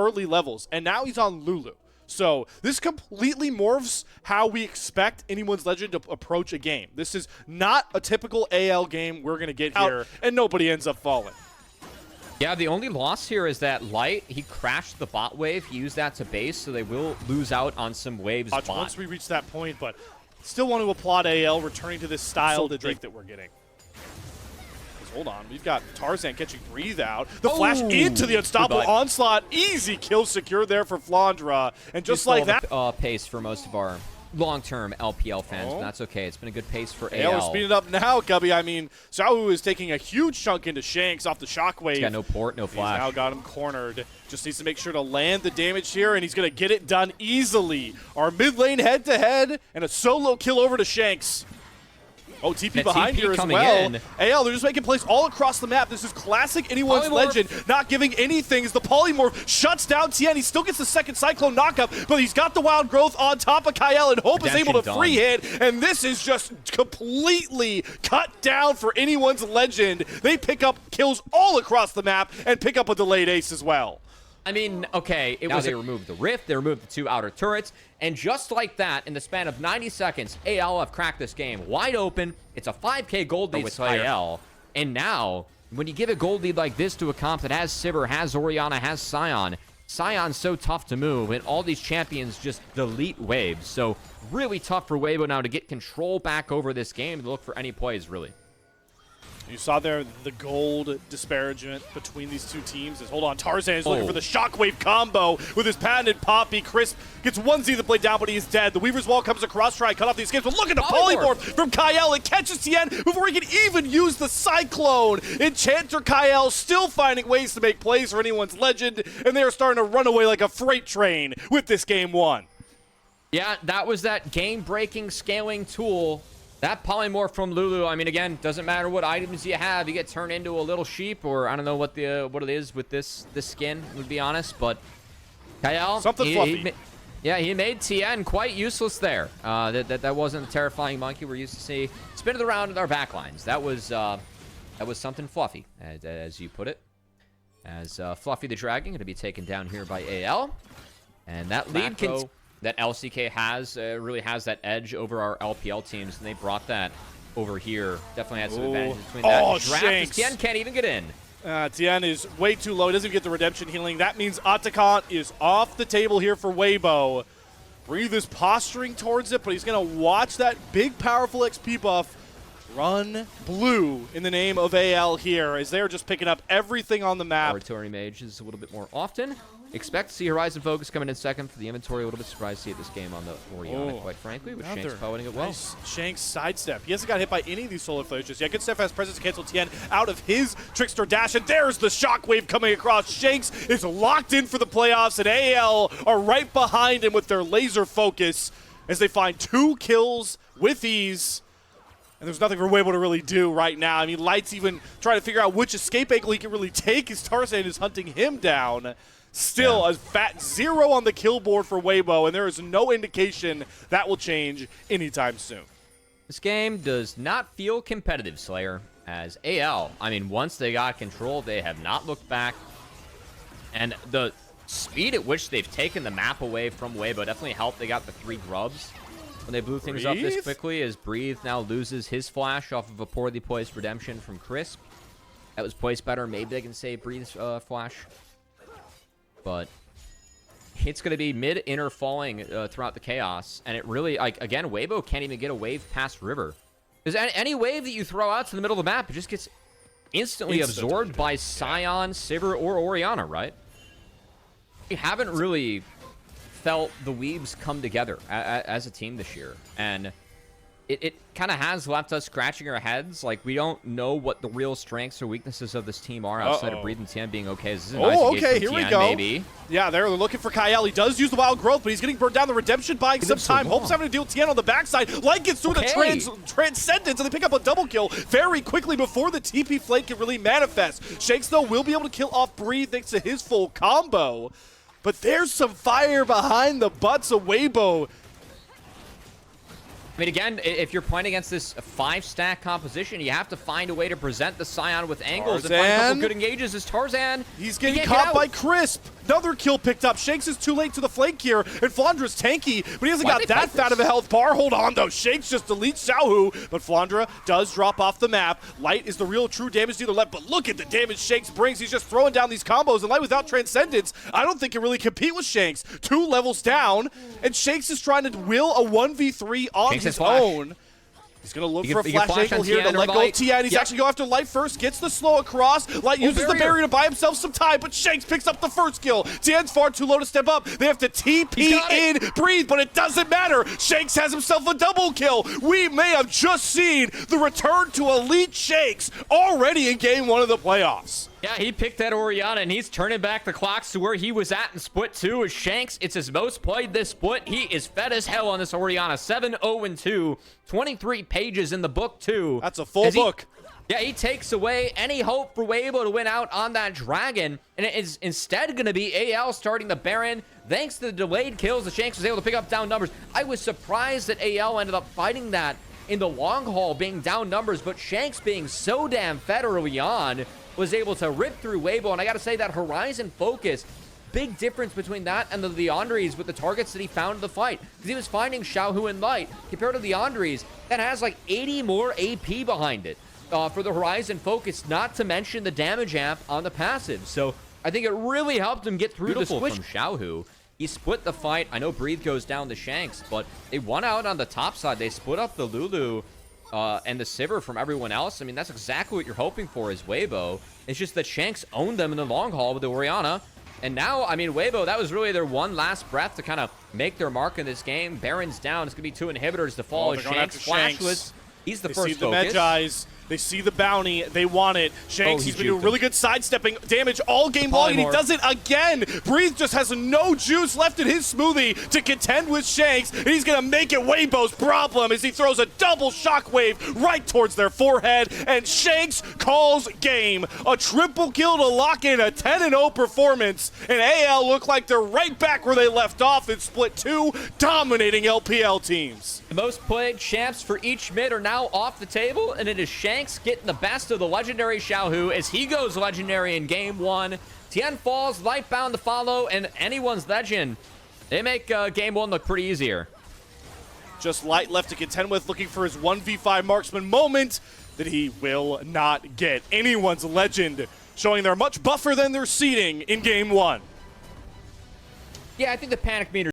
early levels, and now he's on Lulu. So this completely morphs how we expect anyone's legend to approach a game. This is not a typical AL game we're going to get here, and nobody ends up falling. Yeah, the only loss here is that Light, he crashed the bot wave. He used that to base, so they will lose out on some waves bot. Once we reach that point, but still want to applaud AL returning to this style of Drake that we're getting. Hold on, we've got Tarzan catching Breathe out. The flash into the unstoppable onslaught. Easy kill secure there for Flandra. And just like that. Pace for most of our long-term LPL fans, but that's okay. It's been a good pace for AL. We're speeding up now, Gubby. I mean, Sahu is taking a huge chunk into Shanks off the shockwave. He's got no port, no flash. He's now got him cornered. Just needs to make sure to land the damage here, and he's going to get it done easily. Our mid lane head-to-head, and a solo kill over to Shanks. Oh, TP behind here as well. AL, they're just making plays all across the map. This is classic anyone's legend, not giving anything as the polymorph shuts down Tien. He still gets the second Cyclone knockup, but he's got the wild growth on top of Kyle, and Hope is able to free hit, and this is just completely cut down for anyone's legend. They pick up kills all across the map and pick up a delayed ace as well. I mean, okay, they removed the rift, they removed the 2 outer turrets, and just like that, in the span of 90 seconds, AL have cracked this game wide open. It's a 5K gold lead with IL, and now, when you give a gold lead like this to a comp that has Sivir, has Orianna, has Sion, Sion's so tough to move, and all these champions just delete waves, so really tough for Weibo now to get control back over this game to look for any plays, really. You saw there the gold disparagement between these two teams. Hold on, Tarzan is looking for the shockwave combo with his patented Poppy. Crisp gets 1Z the blade down, but he is dead. The Weaver's Wall comes across, try to cut off these escapes, but look at the polymorph from Kyle. It catches Tien before he can even use the Cyclone. Enchanter Kyle still finding ways to make plays for anyone's legend, and they are starting to run away like a freight train with this game 1. Yeah, that was that game-breaking scaling tool. That polymorph from Lulu, I mean, again, doesn't matter what items you have. You get turned into a little sheep, or I don't know what it is with this skin, to be honest. But Kyle, something fluffy. He made Tien quite useless there. That wasn't a terrifying monkey we're used to see spinning around in our backlines. That was something fluffy, as you put it. As Fluffy the Dragon going to be taken down here by AL, and that lead that LCK has really has that edge over our LPL teams, and they brought that over here. Definitely had some advantage between that. Shanks. Tien can't even get in. Tien is way too low. He doesn't get the redemption healing. That means Atacant is off the table here for Weibo. Breathe is posturing towards it, but he's going to watch that big, powerful XP buff run blue in the name of AL here, as they're just picking up everything on the map. Oratory Mage is a little bit more often. Expect to see Horizon Focus coming in second for the inventory. A little bit surprised to see this game on the Orianna, quite frankly, with Shanks piloting it well. Nice Shanks sidestep. He hasn't got hit by any of these solar flares just yet. Good stuff has presence to cancel Tien out of his Trickster dash, and there's the shockwave coming across. Shanks is locked in for the playoffs, and AL are right behind him with their laser focus as they find 2 kills with ease. And there's nothing for Weibo to really do right now. I mean, Light's even trying to figure out which escape angle he can really take as Tarzan is hunting him down. Still a fat 0 on the kill board for Weibo, and there is no indication that will change anytime soon. This game does not feel competitive, Slayer, as AL. I mean, once they got control, they have not looked back. And the speed at which they've taken the map away from Weibo definitely helped. They got the 3 grubs when they blew things up this quickly, as Breathe now loses his flash off of a poorly placed redemption from Crisp. That was placed better. Maybe they can save Breathe's flash. But it's going to be mid-inner falling throughout the chaos. And it really, like, again, Weibo can't even get a wave past River. Because any wave that you throw out to the middle of the map, it just gets instantly absorbed by Sion, Sivir, or Orianna, right? We haven't really felt the Weebs come together as a team this year. And it kind of has left us scratching our heads. Like, we don't know what the real strengths or weaknesses of this team are outside of Breathe and Tien being okay. This is a nice okay, here we go. Maybe. Yeah, they're looking for Kyle. He does use the wild growth, but he's getting burned down. The redemption buying some time. Hope's having to deal with Tien on the backside. Light gets through the transcendence, and they pick up a double kill very quickly before the TP flank can really manifest. Shanks, though, will be able to kill off Breathe thanks to his full combo. But there's some fire behind the butts of Weibo. I mean, again, if you're playing against this 5-stack composition, you have to find a way to present the Sion with angles and find a couple good engages as Tarzan. He's getting caught by Crisp. Another kill picked up. Shanks is too late to the flank here, and Flandra's tanky, but he hasn't got that fat of a health bar. Hold on, though. Shanks just deletes Xiaohu, but Flandra does drop off the map. Light is the real true damage dealer left, but look at the damage Shanks brings. He's just throwing down these combos, and Light without Transcendence, I don't think can really compete with Shanks. 2 levels down, and Shanks is trying to will a 1v3 on his own. He's going to look for a flash angle here to let go of Tian. He's actually going after Light first, gets the slow across. Light uses the barrier to buy himself some time, but Shanks picks up the first kill. Tian's far too low to step up. They have to TP in, breathe, but it doesn't matter. Shanks has himself a double kill. We may have just seen the return to elite Shanks already in game 1 of the playoffs. Yeah, he picked that Orianna, and he's turning back the clocks to where he was at in split 2 with Shanks. It's his most played this split. He is fed as hell on this Orianna. 7-0-2, 23 pages in the book, too. That's a full book. Yeah, he takes away any hope for Weibo to win out on that dragon, and it is instead going to be AL starting the Baron. Thanks to the delayed kills, the Shanks was able to pick up down numbers. I was surprised that AL ended up fighting that in the long haul, being down numbers, but Shanks being so damn fed early on was able to rip through Weibo, and I gotta say that Horizon focus, big difference between that and the Leandres with the targets that he found in the fight, because he was finding Xiaohu and Light, compared to the Leandres that has like 80 more AP behind it for the Horizon focus, not to mention the damage amp on the passive. So I think it really helped him get through the switch. From Xiaohu. He split the fight. I know Breathe goes down to Shanks, but they won out on the top side. They split up the Lulu and the Sivir from everyone else. I mean, that's exactly what you're hoping for is Weibo. It's just that Shanks owned them in the long haul with the Orianna. And now, I mean, Weibo, that was really their one last breath to kind of make their mark in this game. Baron's down. It's going to be 2 inhibitors to fall. Shanks flashless. He's the first focus. Magi. They see the bounty. They want it. Shanks, he's been doing really good sidestepping damage all game long, and he does it again. Breathe just has no juice left in his smoothie to contend with Shanks, and he's going to make it Weibo's problem as he throws a double shockwave right towards their forehead, and Shanks calls game. A triple kill to lock in a 10-0 performance, and AL look like they're right back where they left off in Split 2, dominating LPL teams. The most played champs for each mid are now off the table, and it is Shanks getting the best of the legendary Xiaohu as he goes legendary in game 1. Tian falls, Light bound to follow, and anyone's legend. They make game 1 look pretty easier. Just Light left to contend with, looking for his 1v5 marksman moment that he will not get. Anyone's legend showing they're much buffer than their seeding in game 1. Yeah, I think the panic meter